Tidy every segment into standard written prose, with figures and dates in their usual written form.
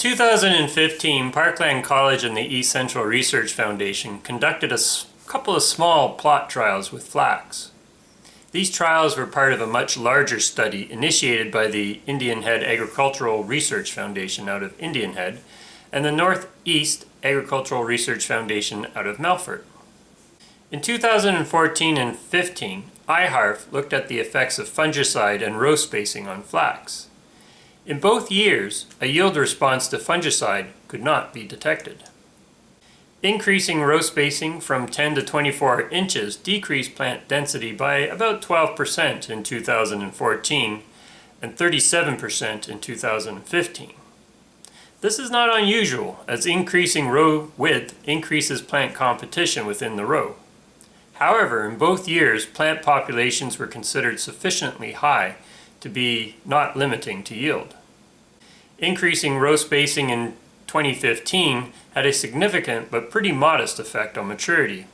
In 2015, Parkland College and the East Central Research Foundation conducted a couple of small plot trials with flax. These trials were part of a much larger study initiated by the Indian Head Agricultural Research Foundation out of Indian Head and the Northeast Agricultural Research Foundation out of Melfort. In 2014 and 15, IHARF looked at the effects of fungicide and row spacing on flax. In both years, a yield response to fungicide could not be detected. Increasing row spacing from 10 to 24 inches decreased plant density by about 12% in 2014 and 37% in 2015. This is not unusual, as increasing row width increases plant competition within the row. However, in both years, plant populations were considered sufficiently high to be not limiting to yield. Increasing row spacing in 2015 had a significant but pretty modest effect on maturity.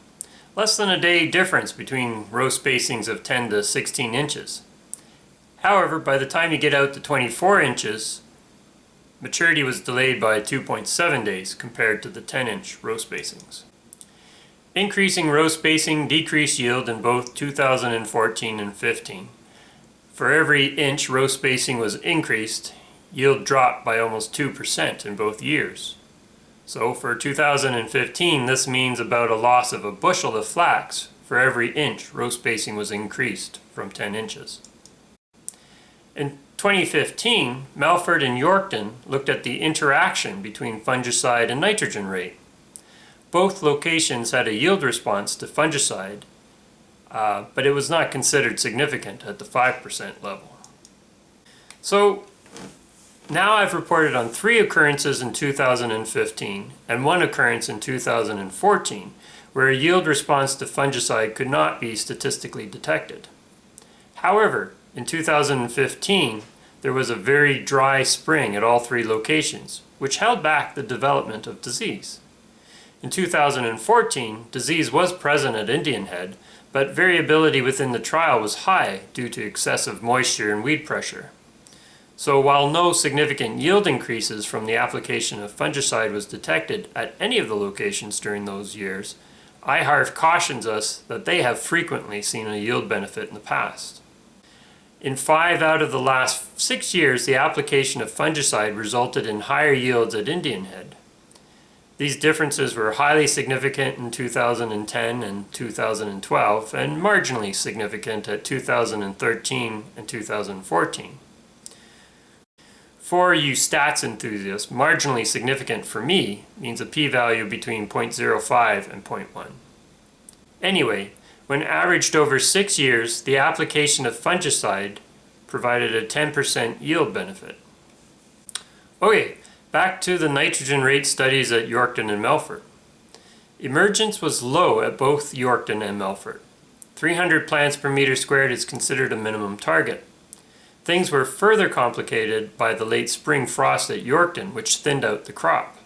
Less than a day difference between row spacings of 10 to 16 inches. However, by the time you get out to 24 inches, maturity was delayed by 2.7 days compared to the 10-inch row spacings. Increasing row spacing decreased yield in both 2014 and 15. For every inch row spacing was increased, yield dropped by almost 2% in both years. So for 2015, this means about a loss of a bushel of flax for every inch row spacing was increased from 10 inches. In 2015, Melfort and Yorkton looked at the interaction between fungicide and nitrogen rate. Both locations had a yield response to fungicide, but it was not considered significant at the 5% level. So now I've reported on 3 occurrences in 2015 and 1 occurrence in 2014 where a yield response to fungicide could not be statistically detected. However, in 2015, there was a very dry spring at all 3 locations, which held back the development of disease. In 2014, disease was present at Indian Head, but variability within the trial was high due to excessive moisture and weed pressure. So while no significant yield increases from the application of fungicide was detected at any of the locations during those years, IHARF cautions us that they have frequently seen a yield benefit in the past. In 5 out of the last 6 years, the application of fungicide resulted in higher yields at Indian Head. These differences were highly significant in 2010 and 2012, and marginally significant at 2013 and 2014. For you stats enthusiasts, marginally significant for me means a p-value between 0.05 and 0.1. Anyway, when averaged over 6 years, the application of fungicide provided a 10% yield benefit. Okay, back to the nitrogen rate studies at Yorkton and Melfort. Emergence was low at both Yorkton and Melfort. 300 plants per meter squared is considered a minimum target. Things were further complicated by the late spring frost at Yorkton, which thinned out the crop.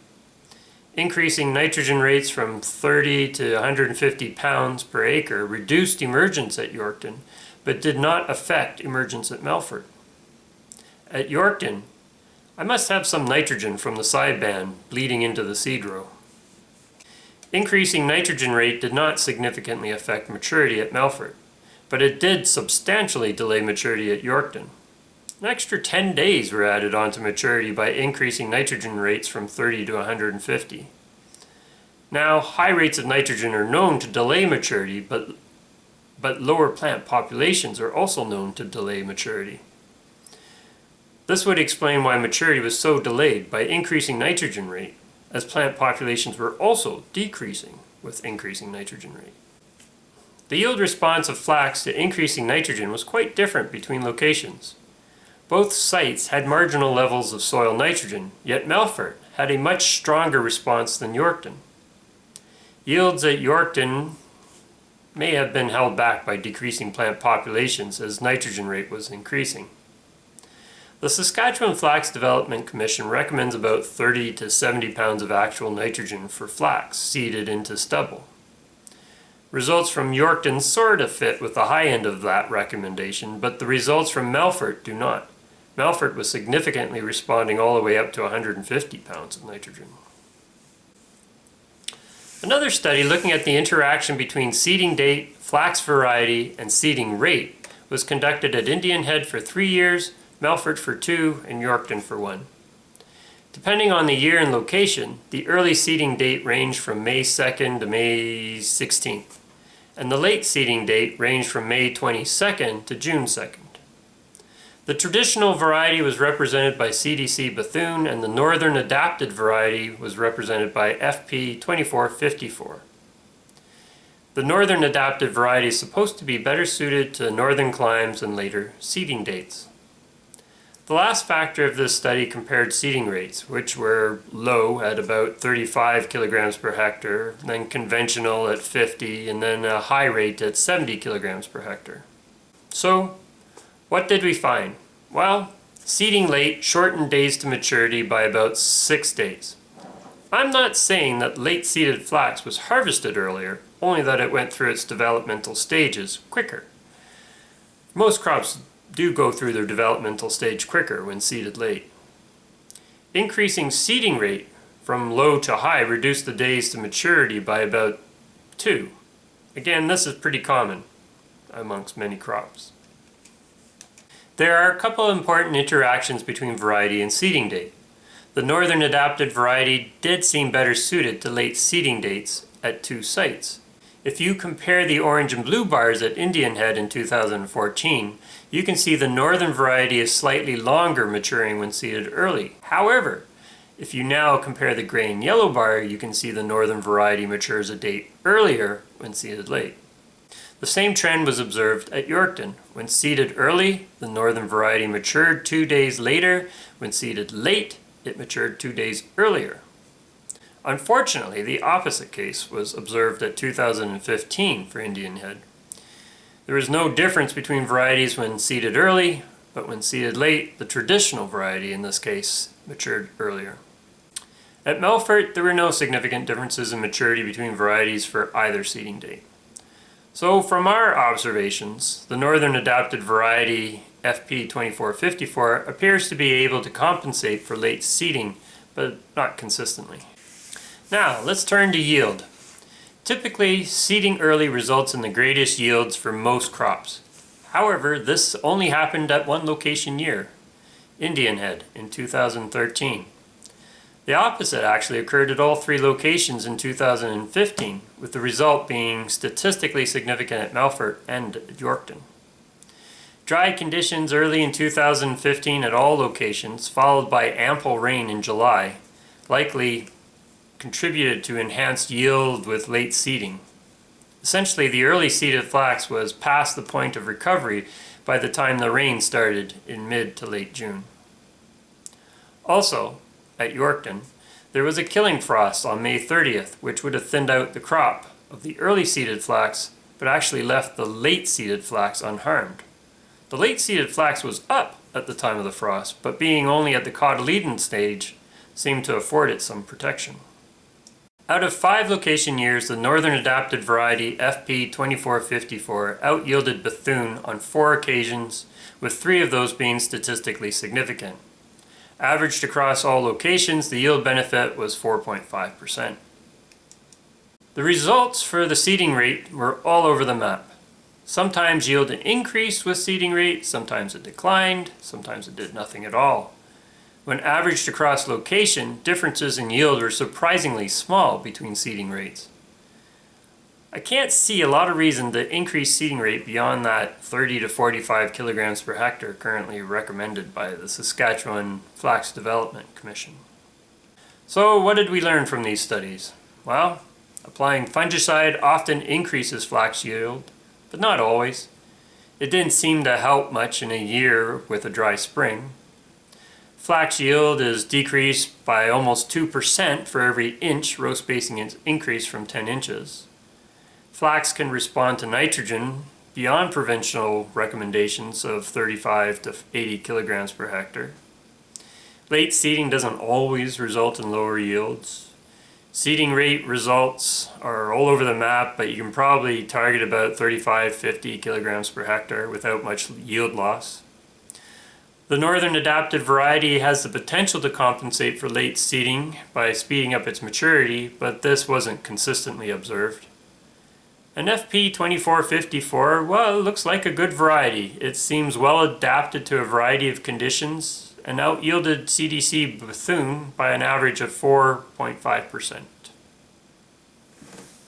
Increasing nitrogen rates from 30 to 150 pounds per acre reduced emergence at Yorkton, but did not affect emergence at Melfort. At Yorkton, I must have some nitrogen from the sideband bleeding into the seed row. Increasing nitrogen rate did not significantly affect maturity at Melfort, but it did substantially delay maturity at Yorkton. An extra 10 days were added onto maturity by increasing nitrogen rates from 30 to 150. Now, high rates of nitrogen are known to delay maturity, but lower plant populations are also known to delay maturity. This would explain why maturity was so delayed by increasing nitrogen rate, as plant populations were also decreasing with increasing nitrogen rate. The yield response of flax to increasing nitrogen was quite different between locations. Both sites had marginal levels of soil nitrogen, yet Melfort had a much stronger response than Yorkton. Yields at Yorkton may have been held back by decreasing plant populations as nitrogen rate was increasing. The Saskatchewan Flax Development Commission recommends about 30 to 70 pounds of actual nitrogen for flax seeded into stubble. Results from Yorkton sort of fit with the high end of that recommendation, but the results from Melfort do not. Melfort was significantly responding all the way up to 150 pounds of nitrogen. Another study looking at the interaction between seeding date, flax variety, and seeding rate was conducted at Indian Head for 3 years, Melfort for 2, and Yorkton for 1. Depending on the year and location, the early seeding date ranged from May 2nd to May 16th, and the late seeding date ranged from May 22nd to June 2nd. The traditional variety was represented by CDC Bethune, and the northern adapted variety was represented by FP 2454. The northern adapted variety is supposed to be better suited to northern climes and later seeding dates. The last factor of this study compared seeding rates, which were low at about 35 kilograms per hectare, then conventional at 50, and then a high rate at 70 kilograms per hectare. So, what did we find? Well, seeding late shortened days to maturity by about 6 days. I'm not saying that late seeded flax was harvested earlier, only that it went through its developmental stages quicker. Most crops do go through their developmental stage quicker when seeded late. Increasing seeding rate from low to high reduced the days to maturity by about 2. Again, this is pretty common amongst many crops. There are a couple of important interactions between variety and seeding date. The northern adapted variety did seem better suited to late seeding dates at 2 sites. If you compare the orange and blue bars at Indian Head in 2014, you can see the northern variety is slightly longer maturing when seeded early. However, if you now compare the gray and yellow bar, you can see the northern variety matures a date earlier when seeded late. The same trend was observed at Yorkton. When seeded early, the northern variety matured 2 days later. When seeded late, it matured 2 days earlier. Unfortunately, the opposite case was observed at 2015 for Indian Head. There was no difference between varieties when seeded early, but when seeded late, the traditional variety in this case matured earlier. At Melfort, there were no significant differences in maturity between varieties for either seeding date. So from our observations, the northern adapted variety FP 2454 appears to be able to compensate for late seeding, but not consistently. Now, let's turn to yield. Typically, seeding early results in the greatest yields for most crops. However, this only happened at one location year, Indian Head, in 2013. The opposite actually occurred at all 3 locations in 2015, with the result being statistically significant at Melfort and at Yorkton. Dry conditions early in 2015 at all locations, followed by ample rain in July, likely contributed to enhanced yield with late seeding. Essentially, the early seeded flax was past the point of recovery by the time the rain started in mid to late June. Also, at Yorkton, there was a killing frost on May 30th, which would have thinned out the crop of the early seeded flax, but actually left the late seeded flax unharmed. The late seeded flax was up at the time of the frost, but being only at the cotyledon stage, seemed to afford it some protection. Out of 5 location years, the northern adapted variety FP 2454 out-yielded Bethune on 4 occasions, with 3 of those being statistically significant. Averaged across all locations, the yield benefit was 4.5%. The results for the seeding rate were all over the map. Sometimes yield increased with seeding rate, sometimes it declined, sometimes it did nothing at all. When averaged across location, differences in yield were surprisingly small between seeding rates. I can't see a lot of reason to increase seeding rate beyond that 30 to 45 kilograms per hectare currently recommended by the Saskatchewan Flax Development Commission. So what did we learn from these studies? Well, applying fungicide often increases flax yield, but not always. It didn't seem to help much in a year with a dry spring. Flax yield is decreased by almost 2% for every inch row spacing is increased from 10 inches. Flax can respond to nitrogen beyond provincial recommendations of 35 to 80 kilograms per hectare. Late seeding doesn't always result in lower yields. Seeding rate results are all over the map, but you can probably target about 35-50 kilograms per hectare without much yield loss. The northern adapted variety has the potential to compensate for late seeding by speeding up its maturity, but this wasn't consistently observed. An FP2454, well, it looks like a good variety. It seems well adapted to a variety of conditions and out-yielded CDC Bethune by an average of 4.5%.